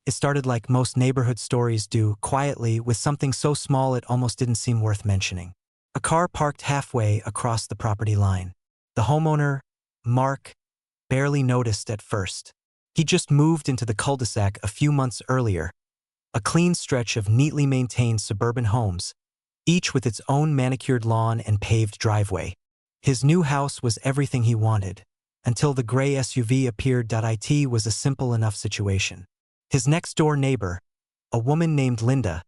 It started like most neighborhood stories do, quietly, with something so small it almost didn't seem worth mentioning. A car parked halfway across the property line. The homeowner, Mark, barely noticed at first. He just moved into the cul-de-sac a few months earlier, a clean stretch of neatly maintained suburban homes, each with its own manicured lawn and paved driveway. His new house was everything he wanted, until the gray SUV appeared. It was a simple enough situation. His next-door neighbor, a woman named Linda,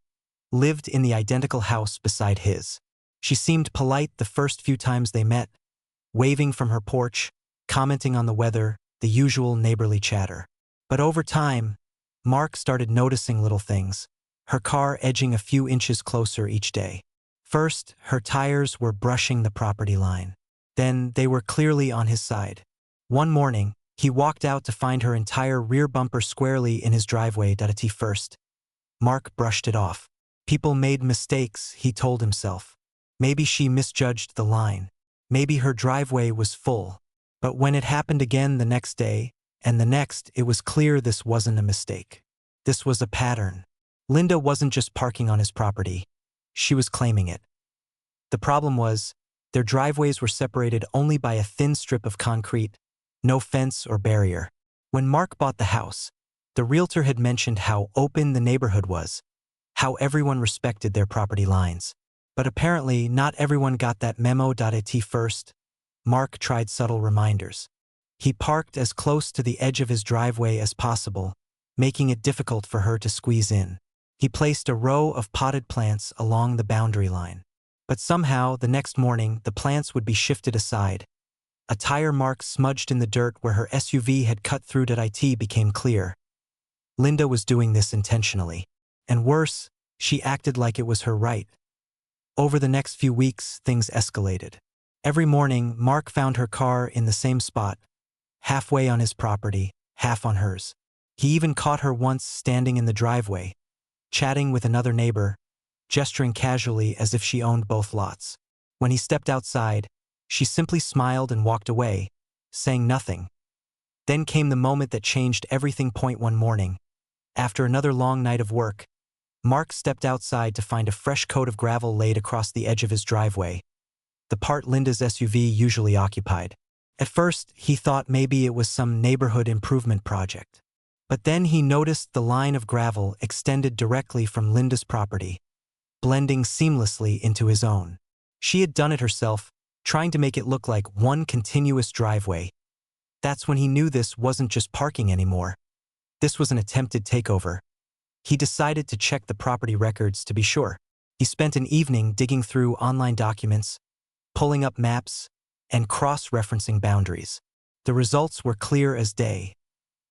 lived in the identical house beside his. She seemed polite the first few times they met, waving from her porch, commenting on the weather, the usual neighborly chatter. But over time, Mark started noticing little things, her car edging a few inches closer each day. First, her tires were brushing the property line. Then, they were clearly on his side. One morning, he walked out to find her entire rear bumper squarely in his driveway. At first, Mark brushed it off. People made mistakes, he told himself. Maybe she misjudged the line. Maybe her driveway was full. But when it happened again the next day, and the next, it was clear this wasn't a mistake. This was a pattern. Linda wasn't just parking on his property. She was claiming it. The problem was, their driveways were separated only by a thin strip of concrete, no fence or barrier. When Mark bought the house, the realtor had mentioned how open the neighborhood was, how everyone respected their property lines. But apparently, not everyone got that memo. At first, Mark tried subtle reminders. He parked as close to the edge of his driveway as possible, making it difficult for her to squeeze in. He placed a row of potted plants along the boundary line. But somehow, the next morning, the plants would be shifted aside. A tire mark smudged in the dirt where her SUV had cut through. It became clear. Linda was doing this intentionally. And worse, she acted like it was her right. Over the next few weeks, things escalated. Every morning, Mark found her car in the same spot, halfway on his property, half on hers. He even caught her once standing in the driveway, chatting with another neighbor, gesturing casually as if she owned both lots. When he stepped outside, she simply smiled and walked away, saying nothing. Then came the moment that changed everything. One morning, after another long night of work, Mark stepped outside to find a fresh coat of gravel laid across the edge of his driveway, the part Linda's SUV usually occupied. At first, he thought maybe it was some neighborhood improvement project. But then he noticed the line of gravel extended directly from Linda's property, blending seamlessly into his own. She had done it herself, trying to make it look like one continuous driveway. That's when he knew this wasn't just parking anymore. This was an attempted takeover. He decided to check the property records to be sure. He spent an evening digging through online documents, pulling up maps, and cross-referencing boundaries. The results were clear as day.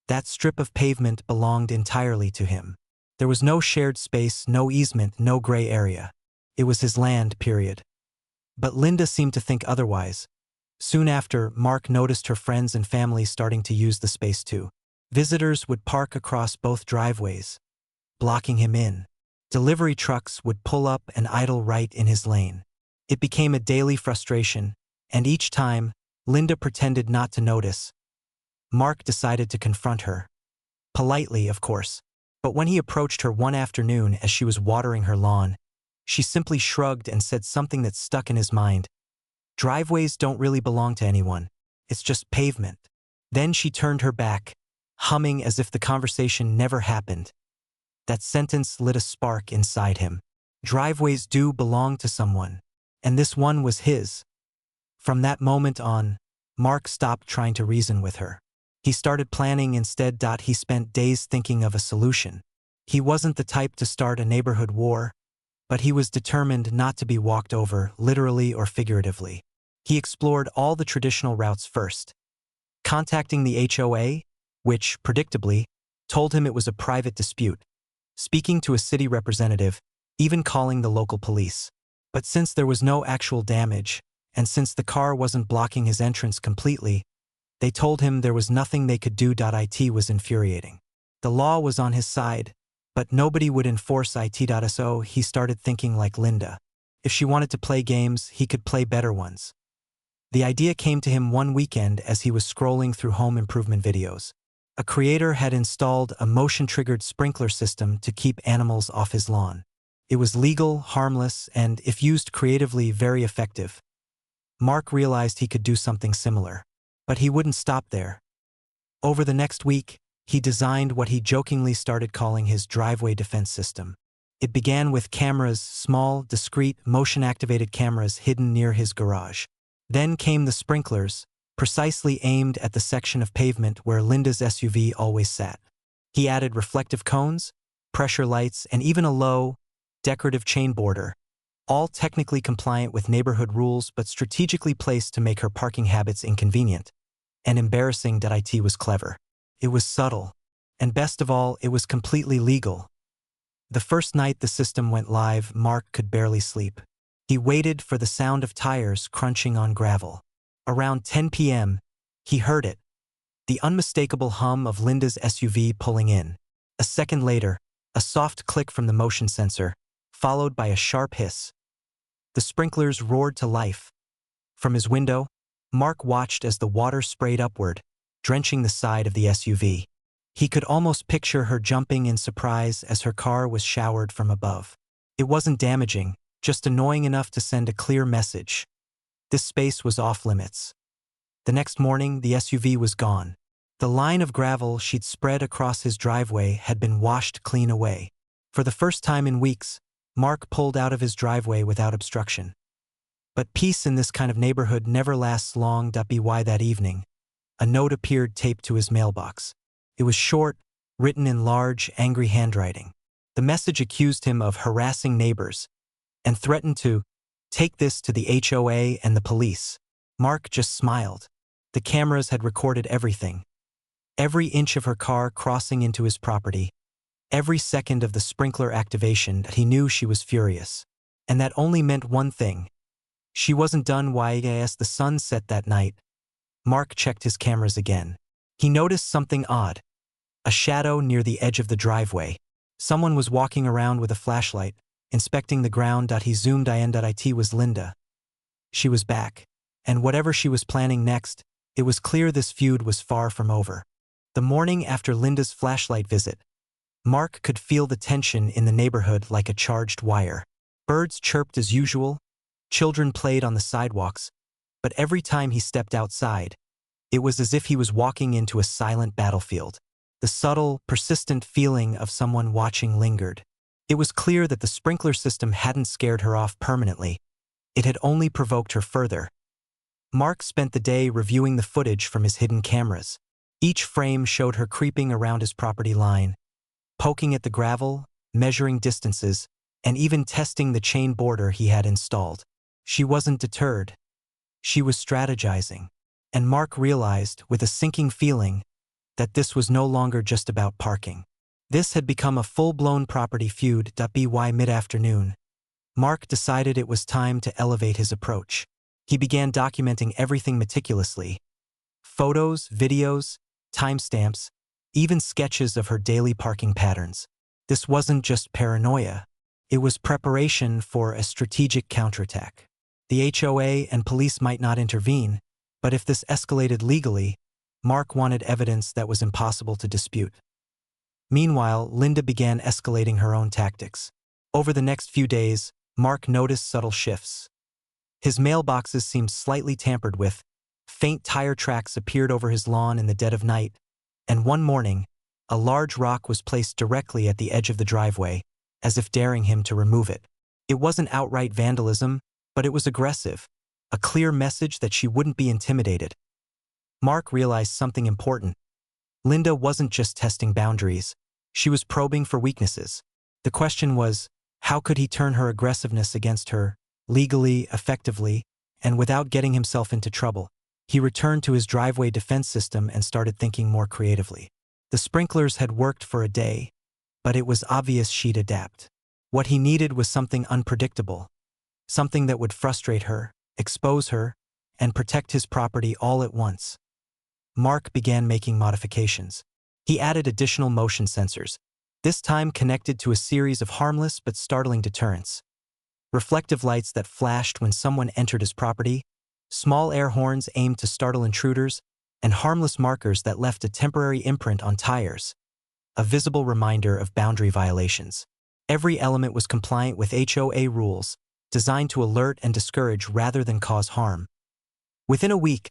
That strip of pavement belonged entirely to him. There was no shared space, no easement, no gray area. It was his land, period. But Linda seemed to think otherwise. Soon after, Mark noticed her friends and family starting to use the space too. Visitors would park across both driveways, blocking him in. Delivery trucks would pull up and idle right in his lane. It became a daily frustration, and each time, Linda pretended not to notice. Mark decided to confront her. Politely, of course. But when he approached her one afternoon as she was watering her lawn, she simply shrugged and said something that stuck in his mind. Driveways don't really belong to anyone. It's just pavement. Then she turned her back, humming as if the conversation never happened. That sentence lit a spark inside him. Driveways do belong to someone, and this one was his. From that moment on, Mark stopped trying to reason with her. He started planning instead. He spent days thinking of a solution. He wasn't the type to start a neighborhood war, but he was determined not to be walked over, literally or figuratively. He explored all the traditional routes first, contacting the HOA, which, predictably, told him it was a private dispute, speaking to a city representative, even calling the local police. But since there was no actual damage, and since the car wasn't blocking his entrance completely, they told him there was nothing they could do. It was infuriating. The law was on his side, but nobody would enforce it. So he started thinking like Linda. If she wanted to play games, he could play better ones. The idea came to him one weekend as he was scrolling through home improvement videos. A creator had installed a motion-triggered sprinkler system to keep animals off his lawn. It was legal, harmless, and, if used creatively, very effective. Mark realized he could do something similar. But he wouldn't stop there. Over the next week, he designed what he jokingly started calling his driveway defense system. It began with cameras, small, discreet, motion-activated cameras hidden near his garage. Then came the sprinklers, precisely aimed at the section of pavement where Linda's SUV always sat. He added reflective cones, pressure lights, and even a low, decorative chain border, all technically compliant with neighborhood rules but strategically placed to make her parking habits inconvenient. And embarrassing that it was clever. It was subtle. And best of all, it was completely legal. The first night the system went live, Mark could barely sleep. He waited for the sound of tires crunching on gravel. Around 10 p.m., he heard it. The unmistakable hum of Linda's SUV pulling in. A second later, a soft click from the motion sensor, followed by a sharp hiss. The sprinklers roared to life. From his window, Mark watched as the water sprayed upward, drenching the side of the SUV. He could almost picture her jumping in surprise as her car was showered from above. It wasn't damaging, just annoying enough to send a clear message. This space was off limits. The next morning, the SUV was gone. The line of gravel she'd spread across his driveway had been washed clean away. For the first time in weeks, Mark pulled out of his driveway without obstruction. But peace in this kind of neighborhood never lasts long. By that evening, a note appeared taped to his mailbox. It was short, written in large, angry handwriting. The message accused him of harassing neighbors and threatened to take this to the HOA and the police. Mark just smiled. The cameras had recorded everything. Every inch of her car crossing into his property. Every second of the sprinkler activation. That he knew she was furious. And that only meant one thing. She wasn't done. As the sun set that night, Mark checked his cameras again. He noticed something odd. A shadow near the edge of the driveway. Someone was walking around with a flashlight, inspecting the ground. He zoomed in. It was Linda. She was back. And whatever she was planning next, it was clear this feud was far from over. The morning after Linda's flashlight visit, Mark could feel the tension in the neighborhood like a charged wire. Birds chirped as usual. Children played on the sidewalks. But every time he stepped outside, it was as if he was walking into a silent battlefield. The subtle, persistent feeling of someone watching lingered. It was clear that the sprinkler system hadn't scared her off permanently. It had only provoked her further. Mark spent the day reviewing the footage from his hidden cameras. Each frame showed her creeping around his property line, poking at the gravel, measuring distances, and even testing the chain border he had installed. She wasn't deterred. She was strategizing. And Mark realized, with a sinking feeling, that this was no longer just about parking. This had become a full-blown property feud. By mid-afternoon, Mark decided it was time to elevate his approach. He began documenting everything meticulously. Photos, videos, timestamps, even sketches of her daily parking patterns. This wasn't just paranoia. It was preparation for a strategic counterattack. The HOA and police might not intervene, but if this escalated legally, Mark wanted evidence that was impossible to dispute. Meanwhile, Linda began escalating her own tactics. Over the next few days, Mark noticed subtle shifts. His mailboxes seemed slightly tampered with, faint tire tracks appeared over his lawn in the dead of night, and one morning, a large rock was placed directly at the edge of the driveway, as if daring him to remove it. It wasn't outright vandalism, but it was aggressive, a clear message that she wouldn't be intimidated. Mark realized something important. Linda wasn't just testing boundaries, she was probing for weaknesses. The question was, how could he turn her aggressiveness against her, legally, effectively, and without getting himself into trouble? He returned to his driveway defense system and started thinking more creatively. The sprinklers had worked for a day, but it was obvious she'd adapt. What he needed was something unpredictable, something that would frustrate her, expose her, and protect his property all at once. Mark began making modifications. He added additional motion sensors, this time connected to a series of harmless but startling deterrents. Reflective lights that flashed when someone entered his property, small air horns aimed to startle intruders, and harmless markers that left a temporary imprint on tires, a visible reminder of boundary violations. Every element was compliant with HOA rules, designed to alert and discourage rather than cause harm. Within a week,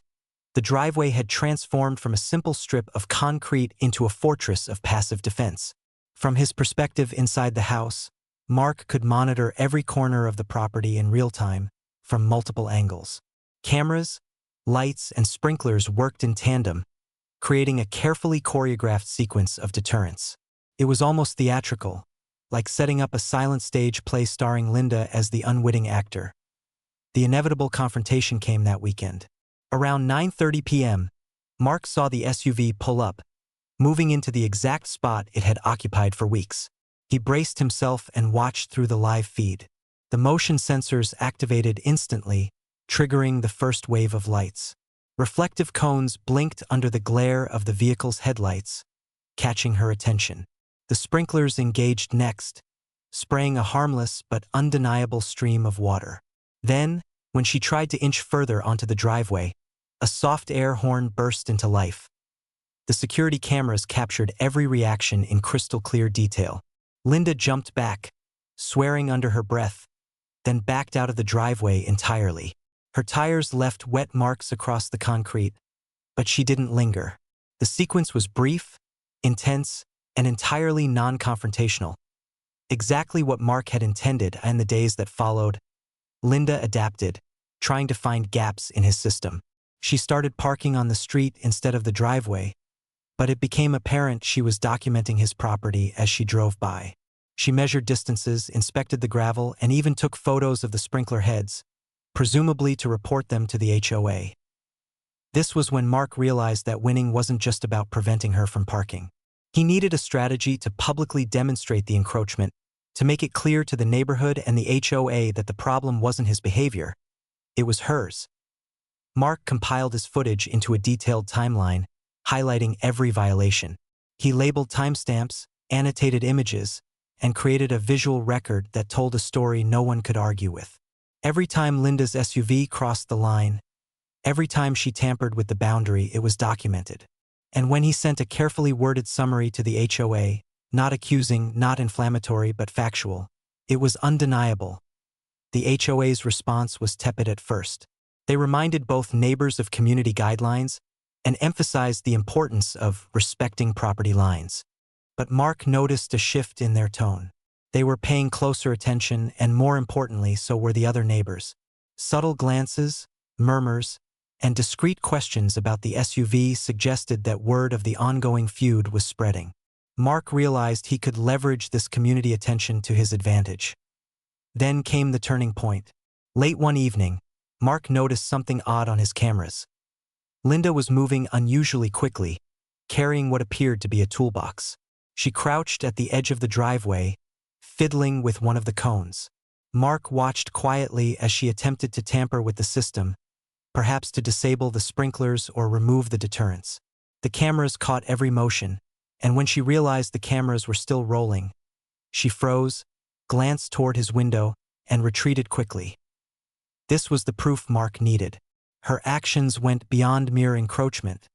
the driveway had transformed from a simple strip of concrete into a fortress of passive defense. From his perspective inside the house, Mark could monitor every corner of the property in real time, from multiple angles. Cameras, lights, and sprinklers worked in tandem, creating a carefully choreographed sequence of deterrence. It was almost theatrical, like setting up a silent stage play starring Linda as the unwitting actor. The inevitable confrontation came that weekend. Around 9:30 p.m., Mark saw the SUV pull up, moving into the exact spot it had occupied for weeks. He braced himself and watched through the live feed. The motion sensors activated instantly, triggering the first wave of lights. Reflective cones blinked under the glare of the vehicle's headlights, catching her attention. The sprinklers engaged next, spraying a harmless but undeniable stream of water. Then, when she tried to inch further onto the driveway, a soft air horn burst into life. The security cameras captured every reaction in crystal-clear detail. Linda jumped back, swearing under her breath, then backed out of the driveway entirely. Her tires left wet marks across the concrete, but she didn't linger. The sequence was brief, intense, and entirely non-confrontational. Exactly what Mark had intended, and in the days that followed, Linda adapted, trying to find gaps in his system. She started parking on the street instead of the driveway, but it became apparent she was documenting his property as she drove by. She measured distances, inspected the gravel, and even took photos of the sprinkler heads, presumably to report them to the HOA. This was when Mark realized that winning wasn't just about preventing her from parking. He needed a strategy to publicly demonstrate the encroachment, to make it clear to the neighborhood and the HOA that the problem wasn't his behavior, it was hers. Mark compiled his footage into a detailed timeline, highlighting every violation. He labeled timestamps, annotated images, and created a visual record that told a story no one could argue with. Every time Linda's SUV crossed the line, every time she tampered with the boundary, it was documented. And when he sent a carefully worded summary to the HOA, not accusing, not inflammatory, but factual, it was undeniable. The HOA's response was tepid at first. They reminded both neighbors of community guidelines and emphasized the importance of respecting property lines. But Mark noticed a shift in their tone. They were paying closer attention, and more importantly, so were the other neighbors. Subtle glances, murmurs, and discreet questions about the SUV suggested that word of the ongoing feud was spreading. Mark realized he could leverage this community attention to his advantage. Then came the turning point. Late one evening, Mark noticed something odd on his cameras. Linda was moving unusually quickly, carrying what appeared to be a toolbox. She crouched at the edge of the driveway, fiddling with one of the cones. Mark watched quietly as she attempted to tamper with the system, perhaps to disable the sprinklers or remove the deterrents. The cameras caught every motion, and when she realized the cameras were still rolling, she froze, glanced toward his window, and retreated quickly. This was the proof Mark needed. Her actions went beyond mere encroachment.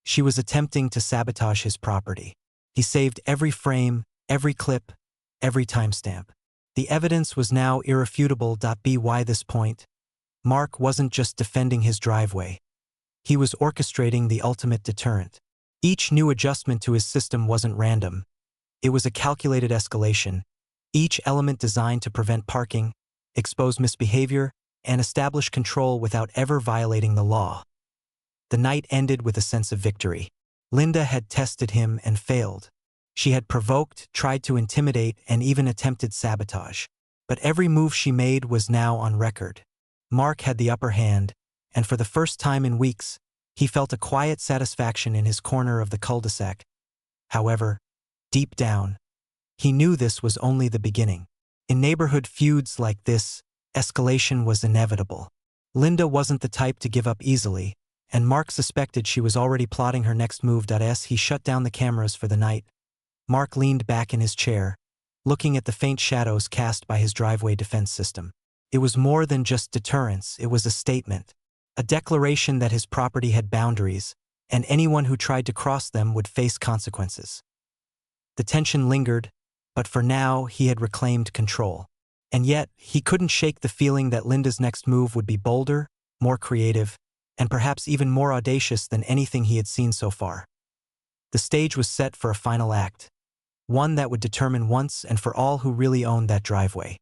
She was attempting to sabotage his property. He saved every frame, every clip, every timestamp. The evidence was now irrefutable. By this point, Mark wasn't just defending his driveway. He was orchestrating the ultimate deterrent. Each new adjustment to his system wasn't random. It was a calculated escalation, each element designed to prevent parking, expose misbehavior, and establish control without ever violating the law. The night ended with a sense of victory. Linda had tested him and failed. She had provoked, tried to intimidate, and even attempted sabotage. But every move she made was now on record. Mark had the upper hand, and for the first time in weeks, he felt a quiet satisfaction in his corner of the cul-de-sac. However, deep down, he knew this was only the beginning. In neighborhood feuds like this, escalation was inevitable. Linda wasn't the type to give up easily, and Mark suspected she was already plotting her next move. As he shut down the cameras for the night, Mark leaned back in his chair, looking at the faint shadows cast by his driveway defense system. It was more than just deterrence, it was a statement, a declaration that his property had boundaries, and anyone who tried to cross them would face consequences. The tension lingered, but for now he had reclaimed control. And yet, he couldn't shake the feeling that Linda's next move would be bolder, more creative, and perhaps even more audacious than anything he had seen so far. The stage was set for a final act, one that would determine once and for all who really owned that driveway.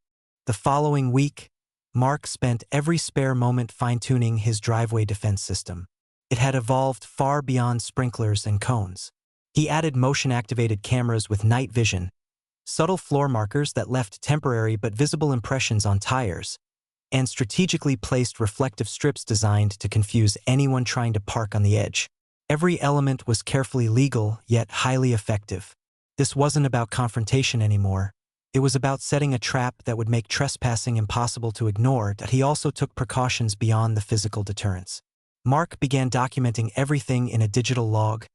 The following week, Mark spent every spare moment fine-tuning his driveway defense system. It had evolved far beyond sprinklers and cones. He added motion-activated cameras with night vision, subtle floor markers that left temporary but visible impressions on tires, and strategically placed reflective strips designed to confuse anyone trying to park on the edge. Every element was carefully legal, yet highly effective. This wasn't about confrontation anymore. It was about setting a trap that would make trespassing impossible to ignore, but he also took precautions beyond the physical deterrence. Mark began documenting everything in a digital log,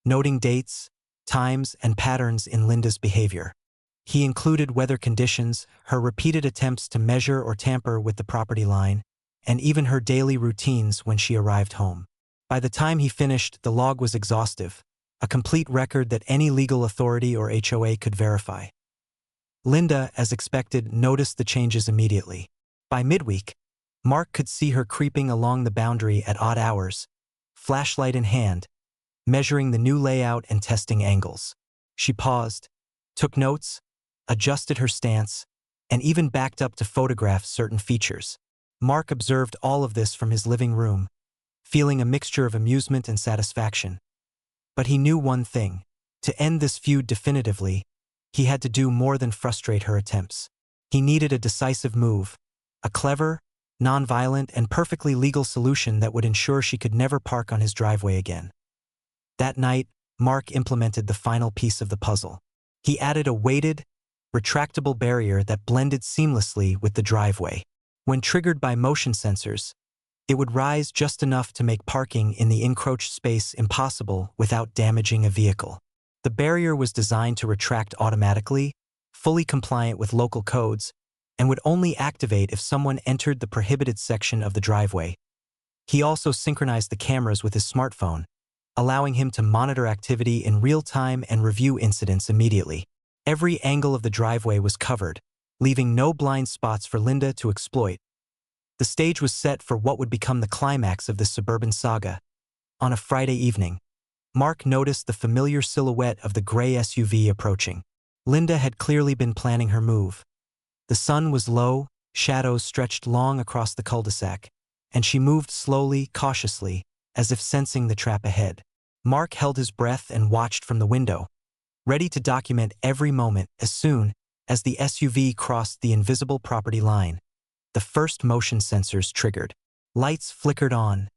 noting dates, times, and patterns in Linda's behavior. He included weather conditions, her repeated attempts to measure or tamper with the property line, and even her daily routines when she arrived home. By the time he finished, the log was exhaustive, a complete record that any legal authority or HOA could verify. Linda, as expected, noticed the changes immediately. By midweek, Mark could see her creeping along the boundary at odd hours, flashlight in hand, measuring the new layout and testing angles. She paused, took notes, adjusted her stance, and even backed up to photograph certain features. Mark observed all of this from his living room, feeling a mixture of amusement and satisfaction. But he knew one thing: to end this feud definitively, he had to do more than frustrate her attempts. He needed a decisive move, a clever, non-violent, and perfectly legal solution that would ensure she could never park on his driveway again. That night, Mark implemented the final piece of the puzzle. He added a weighted, retractable barrier that blended seamlessly with the driveway. When triggered by motion sensors, it would rise just enough to make parking in the encroached space impossible without damaging a vehicle. The barrier was designed to retract automatically, fully compliant with local codes, and would only activate if someone entered the prohibited section of the driveway. He also synchronized the cameras with his smartphone, allowing him to monitor activity in real time and review incidents immediately. Every angle of the driveway was covered, leaving no blind spots for Linda to exploit. The stage was set for what would become the climax of this suburban saga. On a Friday evening, Mark noticed the familiar silhouette of the gray SUV approaching. Linda had clearly been planning her move. The sun was low, shadows stretched long across the cul-de-sac, and she moved slowly, cautiously, as if sensing the trap ahead. Mark held his breath and watched from the window, ready to document every moment. As soon as the SUV crossed the invisible property line, the first motion sensors triggered. Lights flickered on,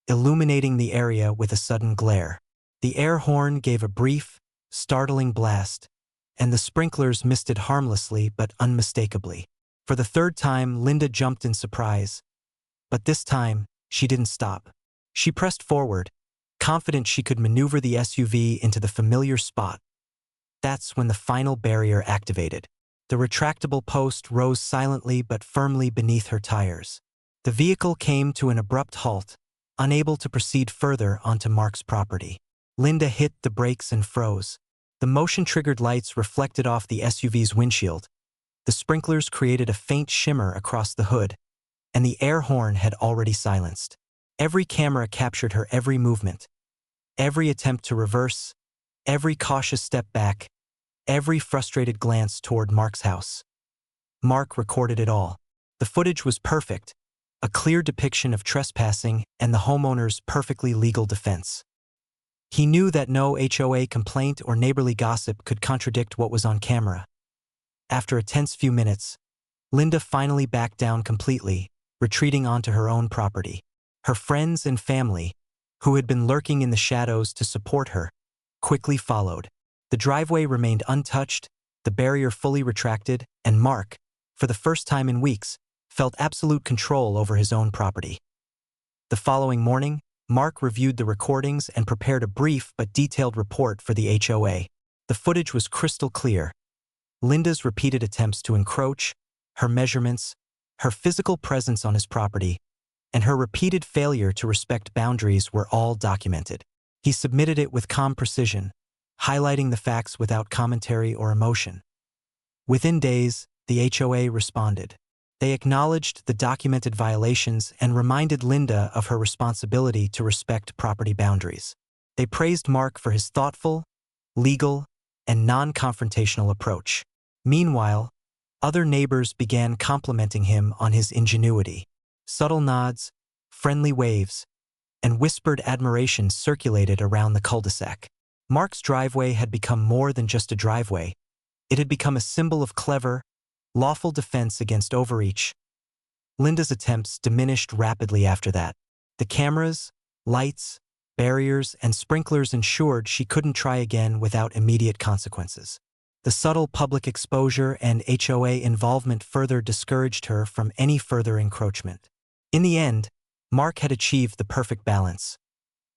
illuminating the area with a sudden glare. The air horn gave a brief, startling blast, and the sprinklers misted harmlessly but unmistakably. For the third time, Linda jumped in surprise. But this time, she didn't stop. She pressed forward, confident she could maneuver the SUV into the familiar spot. That's when the final barrier activated. The retractable post rose silently but firmly beneath her tires. The vehicle came to an abrupt halt, unable to proceed further onto Mark's property. Linda hit the brakes and froze. The motion-triggered lights reflected off the SUV's windshield. The sprinklers created a faint shimmer across the hood, and the air horn had already silenced. Every camera captured her every movement, every attempt to reverse, every cautious step back, every frustrated glance toward Mark's house. Mark recorded it all. The footage was perfect, a clear depiction of trespassing and the homeowner's perfectly legal defense. He knew that no HOA complaint or neighborly gossip could contradict what was on camera. After a tense few minutes, Linda finally backed down completely, retreating onto her own property. Her friends and family, who had been lurking in the shadows to support her, quickly followed. The driveway remained untouched, the barrier fully retracted, and Mark, for the first time in weeks, felt absolute control over his own property. The following morning, Mark reviewed the recordings and prepared a brief but detailed report for the HOA. The footage was crystal clear. Linda's repeated attempts to encroach, her measurements, her physical presence on his property, and her repeated failure to respect boundaries were all documented. He submitted it with calm precision, highlighting the facts without commentary or emotion. Within days, the HOA responded. They acknowledged the documented violations and reminded Linda of her responsibility to respect property boundaries. They praised Mark for his thoughtful, legal, and non-confrontational approach. Meanwhile, other neighbors began complimenting him on his ingenuity. Subtle nods, friendly waves, and whispered admiration circulated around the cul-de-sac. Mark's driveway had become more than just a driveway. It had become a symbol of clever, lawful defense against overreach. Linda's attempts diminished rapidly after that. The cameras, lights, barriers, and sprinklers ensured she couldn't try again without immediate consequences. The subtle public exposure and HOA involvement further discouraged her from any further encroachment. In the end, Mark had achieved the perfect balance.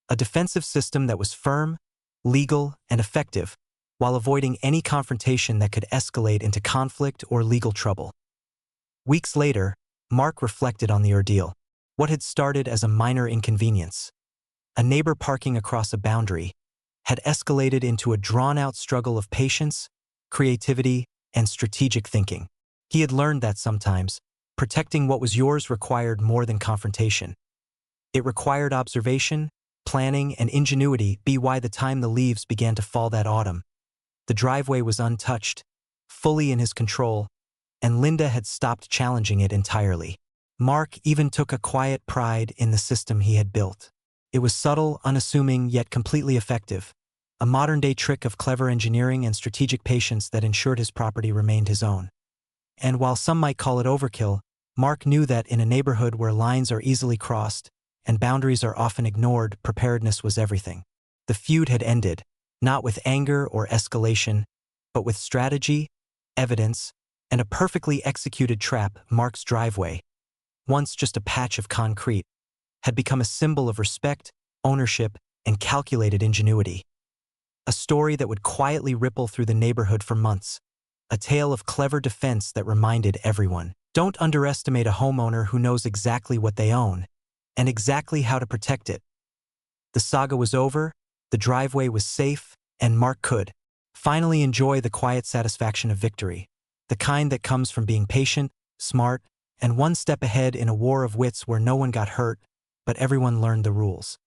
A defensive system that was firm, legal, and effective, while avoiding any confrontation that could escalate into conflict or legal trouble. Weeks later, Mark reflected on the ordeal. What had started as a minor inconvenience, a neighbor parking across a boundary, had escalated into a drawn-out struggle of patience, creativity, and strategic thinking. He had learned that sometimes, protecting what was yours required more than confrontation. It required observation, planning, and ingenuity. By the time the leaves began to fall that autumn, the driveway was untouched, fully in his control, and Linda had stopped challenging it entirely. Mark even took a quiet pride in the system he had built. It was subtle, unassuming, yet completely effective, a modern-day trick of clever engineering and strategic patience that ensured his property remained his own. And while some might call it overkill, Mark knew that in a neighborhood where lines are easily crossed and boundaries are often ignored, preparedness was everything. The feud had ended, not with anger or escalation, but with strategy, evidence, and a perfectly executed trap. Mark's driveway, once just a patch of concrete, had become a symbol of respect, ownership, and calculated ingenuity. A story that would quietly ripple through the neighborhood for months. A tale of clever defense that reminded everyone. Don't underestimate a homeowner who knows exactly what they own and exactly how to protect it. The saga was over, the driveway was safe, and Mark could finally enjoy the quiet satisfaction of victory, the kind that comes from being patient, smart, and one step ahead in a war of wits where no one got hurt, but everyone learned the rules.